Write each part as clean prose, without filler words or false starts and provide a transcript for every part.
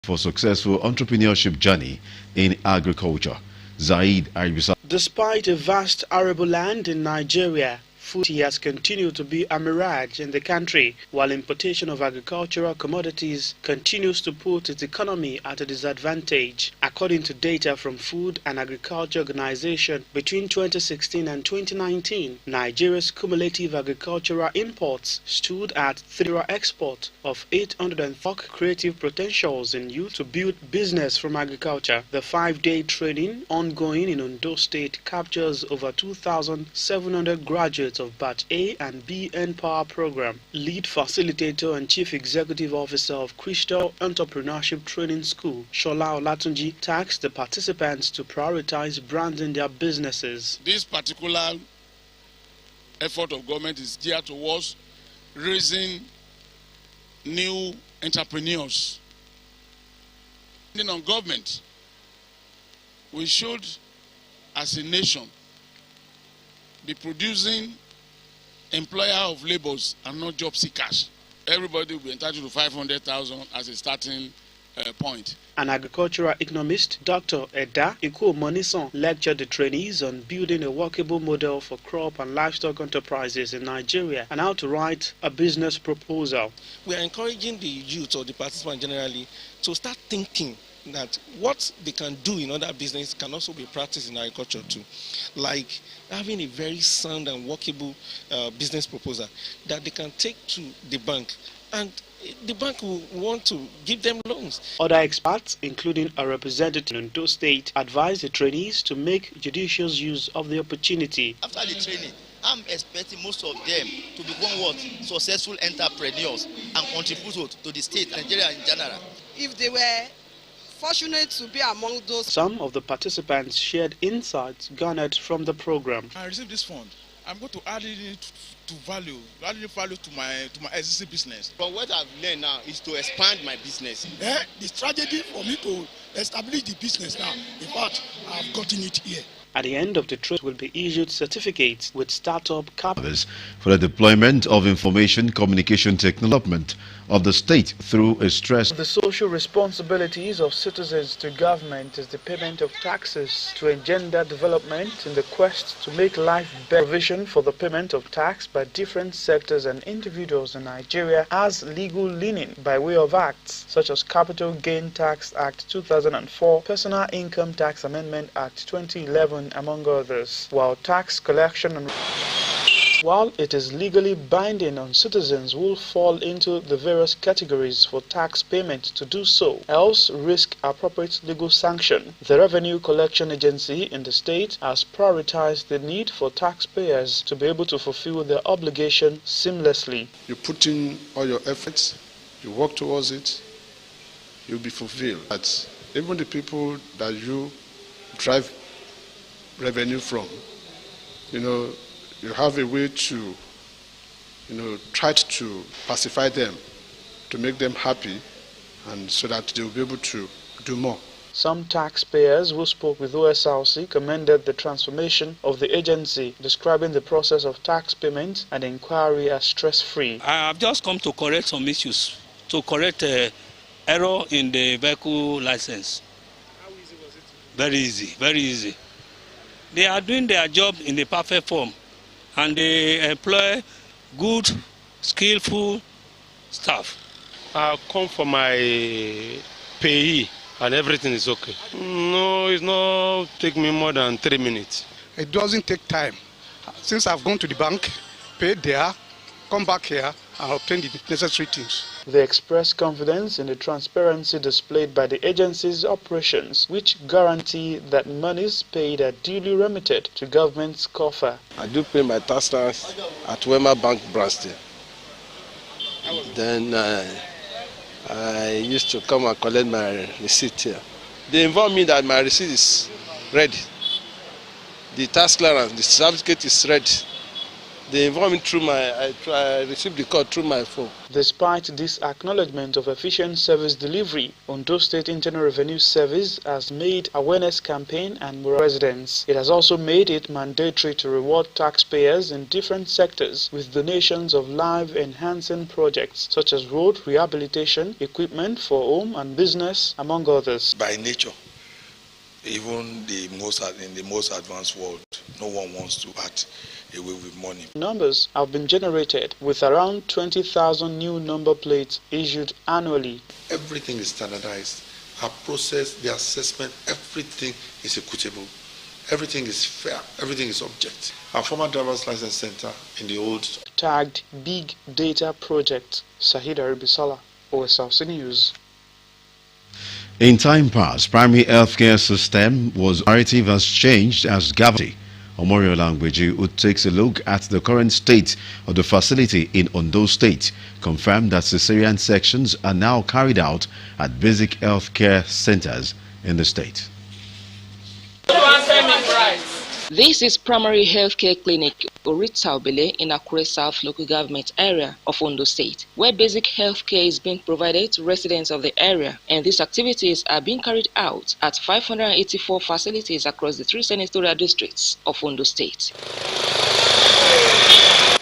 for successful entrepreneurship journey in agriculture. Zaid Aibisa. Despite a vast arable land in Nigeria, food has continued to be a mirage in the country, while importation of agricultural commodities continues to put its economy at a disadvantage. According to data from Food and Agriculture Organization, between 2016 and 2019, Nigeria's cumulative agricultural imports stood at 3 export of 804 creative potentials in youth to build business from agriculture. The 5-day training ongoing in Ondo State captures over 2,700 graduates of Batch A and B N-Power program. Lead facilitator and chief executive officer of Crystal Entrepreneurship Training School, Shola Olatunji, tasked the participants to prioritize branding their businesses. This particular effort of government is geared towards raising new entrepreneurs. Depending on government, we should, as a nation, be producing employer of laborers and not job seekers. Everybody will be entitled to 500,000 as a starting point. An agricultural economist, Dr. Eda Ikuomonison, lectured the trainees on building a workable model for crop and livestock enterprises in Nigeria and how to write a business proposal. We are encouraging the youth or the participants generally to start thinking that what they can do in other business can also be practiced in agriculture too, like having a very sound and workable business proposal that they can take to the bank, and the bank will want to give them loans. Other experts, including a representative in Ondo State, advised the trainees to make judicious use of the opportunity. After the training, I'm expecting most of them to become what? Successful entrepreneurs and contribute to the state, Nigeria in general. If they were fortunate to be among those. Some of the participants shared insights garnered from the program. I received this fund. I'm going to add it to value to my existing business. But what I've learned now is to expand my business. The strategy for me to establish the business now, in fact, I've gotten it here. At the end of the trip will be issued certificates with startup capital for the deployment of information communication development of the state through a stress. The social responsibilities of citizens to government is the payment of taxes to engender development in the quest to make life better. Provision for the payment of tax by different sectors and individuals in Nigeria has legal leaning by way of acts such as Capital Gain Tax Act 2004, Personal Income Tax Amendment Act 2011, among others, while tax collection and while it is legally binding on citizens who will fall into the various categories for tax payment to do so, else risk appropriate legal sanction. The Revenue Collection Agency in the state has prioritized the need for taxpayers to be able to fulfill their obligation seamlessly. You put in all your efforts, you work towards it, you'll be fulfilled. But even the people that you drive revenue from, you have a way to, try to pacify them, to make them happy, and so that they will be able to do more. Some taxpayers who spoke with Osrc commended the transformation of the agency, describing the process of tax payment and inquiry as stress-free. I have just come to correct some issues, to correct error in the vehicle license. How easy was it? Very easy, very easy. They are doing their job in the perfect form, and they employ good, skillful staff. I come for my payee and everything is okay. No, it's not take me more than 3 minutes. It doesn't take time. Since I've gone to the bank, paid there, come back here and obtain the necessary things. They express confidence in the transparency displayed by the agency's operations, which guarantee that monies paid are duly remitted to government's coffer. I do pay my taxes at Wema Bank branch there. Then I used to come and collect my receipt here. They inform me that my receipt is ready. The tax clearance, the certificate is ready. They inform me through I received the call through my phone. Despite this acknowledgement of efficient service delivery, Ondo State Internal Revenue Service has made awareness campaign and moral residents. It has also made it mandatory to reward taxpayers in different sectors with donations of life-enhancing projects such as road rehabilitation, equipment for home and business, among others. By nature, even in the most advanced world, no one wants to part away with money. Numbers have been generated with around 20,000 new number plates issued annually. Everything is standardized. Our process, the assessment, everything is equitable. Everything is fair. Everything is objective. Our former driver's license center in the old Tagged Big Data Project. Sahida Aribisala, Osrc News. In time past, primary healthcare system was narrative has changed as Governor Omorio Langweji, who takes a look at the current state of the facility in Ondo State, confirmed that cesarean sections are now carried out at basic healthcare centers in the state. This is Primary Healthcare Clinic Oritaobele in Akure South local government area of Ondo State, where basic healthcare is being provided to residents of the area, and these activities are being carried out at 584 facilities across the 3 senatorial districts of Ondo State.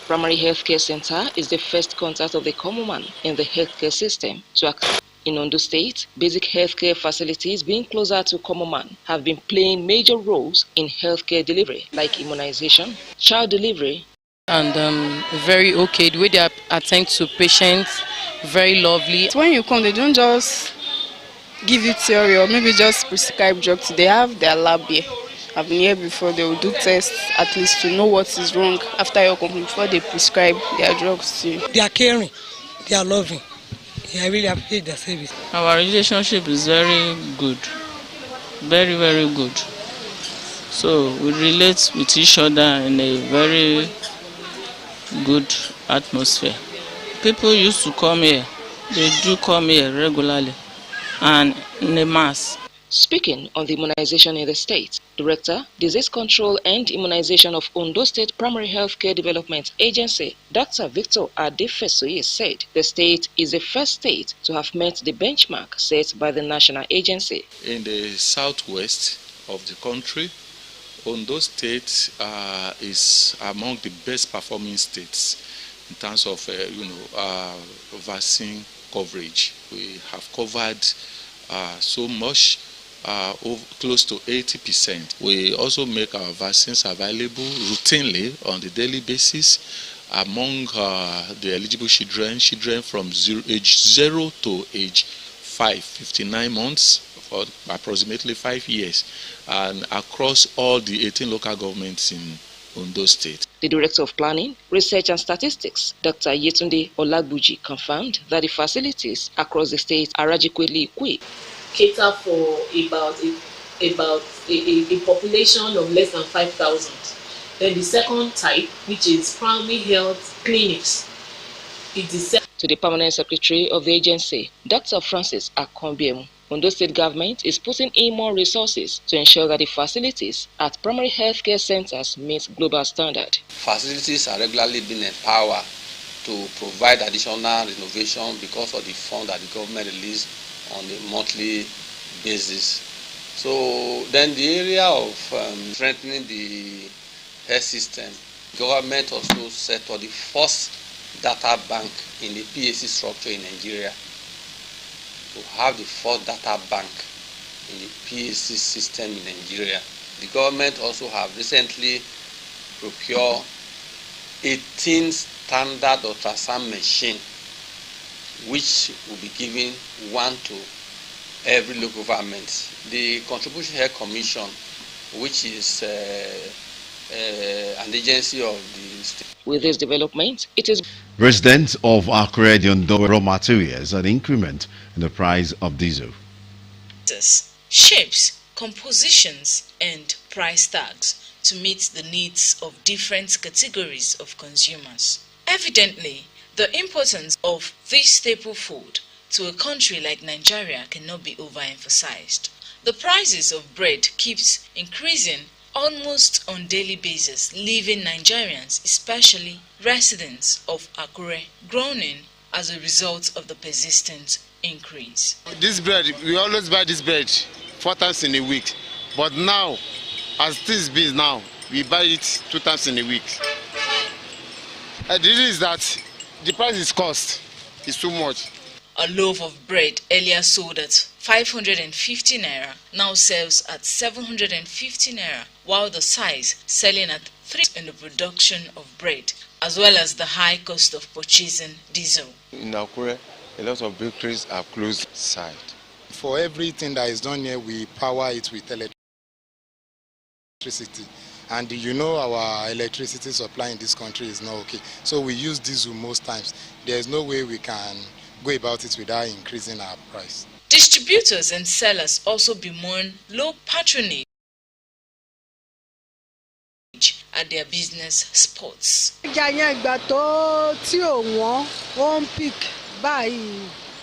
Primary Healthcare Center is the first contact of the common man in the healthcare system to access. In Ondo State, basic healthcare facilities being closer to common man have been playing major roles in healthcare delivery, like immunization, child delivery, and very okay. The way they attend to patients, very lovely. When you come, they don't just give you theory or maybe just prescribe drugs. They have their lab here. I've been here before. They will do tests at least to know what is wrong after your complaint before they prescribe their drugs to you. They are caring. They are loving. I really appreciate their service. Our relationship is very good, very, very good. So we relate with each other in a very good atmosphere. People used to come here. They do come here regularly and in a mass. Speaking on the immunization in the state, Director, Disease Control and Immunization of Ondo State Primary Healthcare Development Agency, Dr. Victor Adefesoye, said the state is the first state to have met the benchmark set by the national agency. In the southwest of the country, Ondo State is among the best performing states in terms of vaccine coverage. We have covered so much. Close to 80%. We also make our vaccines available routinely on the daily basis among the eligible children from age 0 to age 59 months, for approximately 5 years, and across all the 18 local governments in Ondo State. The Director of Planning, Research and Statistics, Dr. Yetunde Olagbuji, confirmed that the facilities across the state are adequately equipped. Cater for about a population of less than 5,000. Then the second type, which is primary health clinics, is the to the Permanent Secretary of the agency, Dr. Francis Akombiemu, Ondo State government is putting in more resources to ensure that the facilities at primary healthcare centers meet global standard. Facilities are regularly being empowered to provide additional renovation because of the fund that the government released on a monthly basis. So then the area of strengthening the health system, government also set up the first data bank in the PAC structure in Nigeria. To have the first data bank in the PAC system in Nigeria. The government also have recently procured 18 standard ultrasound machines, which will be given one to every local government. The Contribution Health Commission, which is an agency of the state. With this development, it is Residents of Akure Ondo raw materials an increment in the price of diesel. Shapes, compositions, and price tags to meet the needs of different categories of consumers. Evidently, the importance of this staple food to a country like Nigeria cannot be overemphasized. The prices of bread keeps increasing almost on daily basis, leaving Nigerians, especially residents of Akure, groaning as a result of the persistent increase. This bread, we always buy this bread 4 times in a week, but now, as this is now, we buy it 2 times in a week. The reason is that the price is cost is too much. A loaf of bread earlier sold at 550 naira now sells at 750 naira, while the size selling at 3 in the production of bread, as well as the high cost of purchasing diesel. In Akure, a lot of bakeries are closed side. For everything that is done here, we power it with electricity. And you know our electricity supply in this country is not okay. So we use diesel most times. There is no way we can go about it without increasing our price. Distributors and sellers also bemoan low patronage at their business spots.